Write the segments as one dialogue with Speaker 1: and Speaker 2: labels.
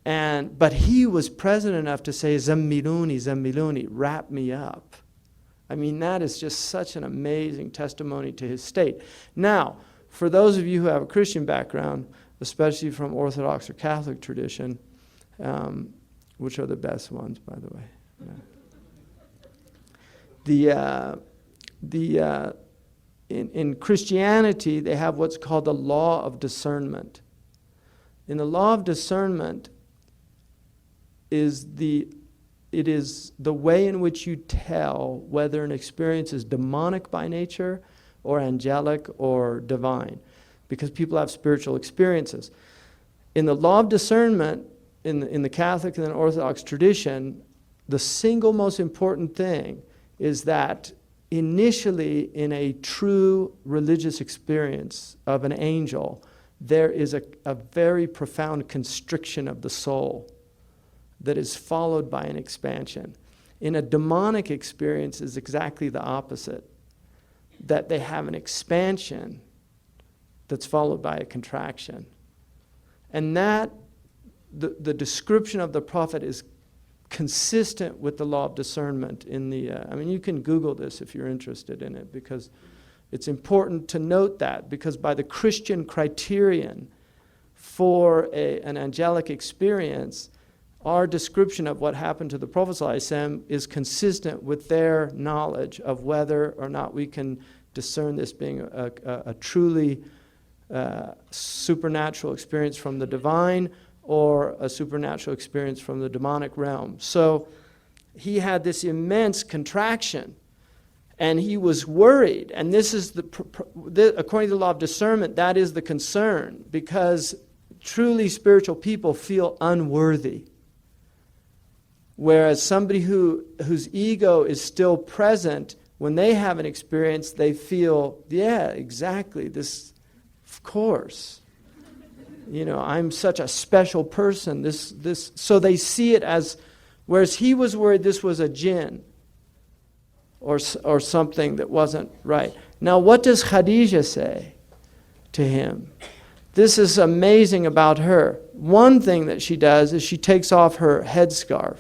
Speaker 1: But he was present enough to say, Zammiluni, Zammiluni, wrap me up. I mean, that is just such an amazing testimony to his state. Now, for those of you who have a Christian background, especially from Orthodox or Catholic tradition, which are the best ones, by the way. Yeah. In Christianity, they have what's called the law of discernment. In the law of discernment it is the way in which you tell whether an experience is demonic by nature or angelic or divine, because people have spiritual experiences. In the law of discernment, in the Catholic and the Orthodox tradition, the single most important thing is that initially in a true religious experience of an angel, there is a very profound constriction of the soul that is followed by an expansion. In a demonic experience is exactly the opposite, that they have an expansion that's followed by a contraction. And that, the description of the prophet is consistent with the law of discernment in the, you can Google this if you're interested in it, because it's important to note that, because by the Christian criterion for an angelic experience, our description of what happened to the Prophet ﷺ is consistent with their knowledge of whether or not we can discern this being a truly supernatural experience from the divine or a supernatural experience from the demonic realm. So he had this immense contraction, and he was worried. And this is according to the law of discernment, that is the concern, because truly spiritual people feel unworthy. Whereas somebody whose ego is still present, when they have an experience, they feel, yeah, exactly, this, of course. I'm such a special person. This. So they see it as, whereas he was worried this was a jinn or something that wasn't right. Now, what does Khadijah say to him? This is amazing about her. One thing that she does is she takes off her headscarf.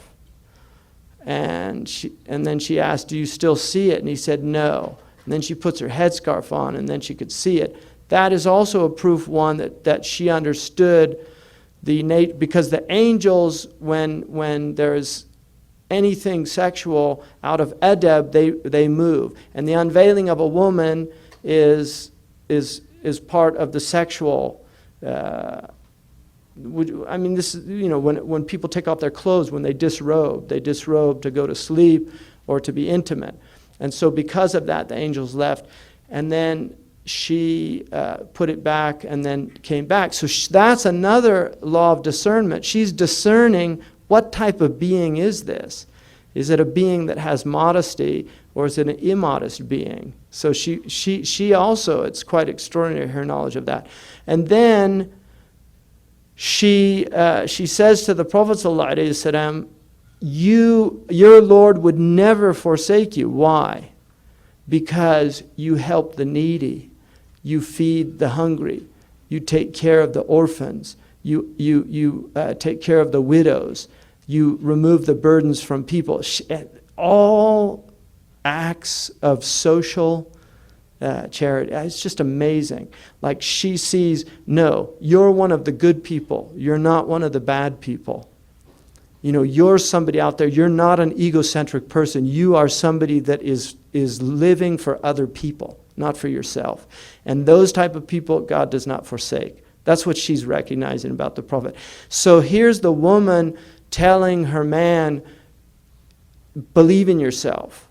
Speaker 1: And then she asked, do you still see it? And he said, no. And then she puts her headscarf on, and then she could see it. That is also a proof, one, that she understood because the angels, when there's anything sexual out of adab, they move. And the unveiling of a woman is part of the sexual this is, when people take off their clothes, when they disrobe to go to sleep or to be intimate. And so because of that, the angels left. And then she put it back and then came back. So that's another law of discernment. She's discerning, what type of being is this? Is it a being that has modesty, or is it an immodest being? So she also, it's quite extraordinary, her knowledge of that. And then she says to the Prophet ﷺ, your Lord would never forsake you. Why? Because you help the needy, you feed the hungry, you take care of the orphans, you take care of the widows, you remove the burdens from people. All acts of social charity. It's just amazing. Like, she sees, no, you're one of the good people. You're not one of the bad people. You're somebody out there. You're not an egocentric person. You are somebody that is living for other people, not for yourself. And those type of people, God does not forsake. That's what she's recognizing about the Prophet. So here's the woman telling her man, believe in yourself.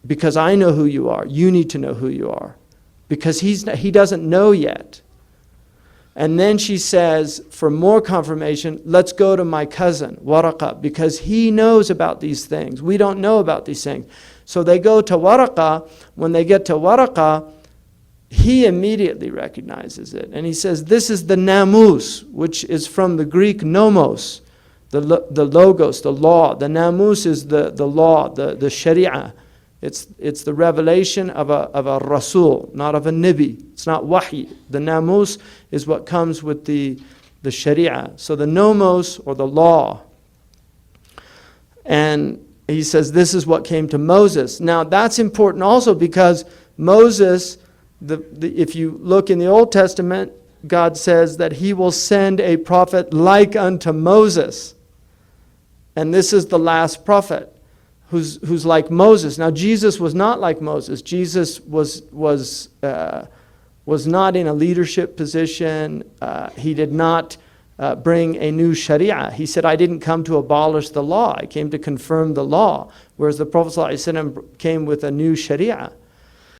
Speaker 1: Because I know who you are. You need to know who you are. Because he doesn't know yet. And then she says, for more confirmation, let's go to my cousin, Waraqa, because he knows about these things. We don't know about these things. So they go to Waraqa. When they get to Waraqa, he immediately recognizes it. And he says, this is the namus, which is from the Greek nomos, the logos, the law. The namus is the law, the sharia. It's the revelation of a rasul, not of a nabi. It's not wahi. The namus is what comes with the the sharia. So the nomos, or the law. And he says this is what came to Moses. Now that's important also because Moses, if you look in the Old Testament, God says that he will send a prophet like unto Moses. And this is the last prophet who's like Moses. Now Jesus was not like Moses. Jesus was not in a leadership position. He did not bring a new sharia. He said, I didn't come to abolish the law. I came to confirm the law. Whereas the Prophet ﷺ came with a new sharia.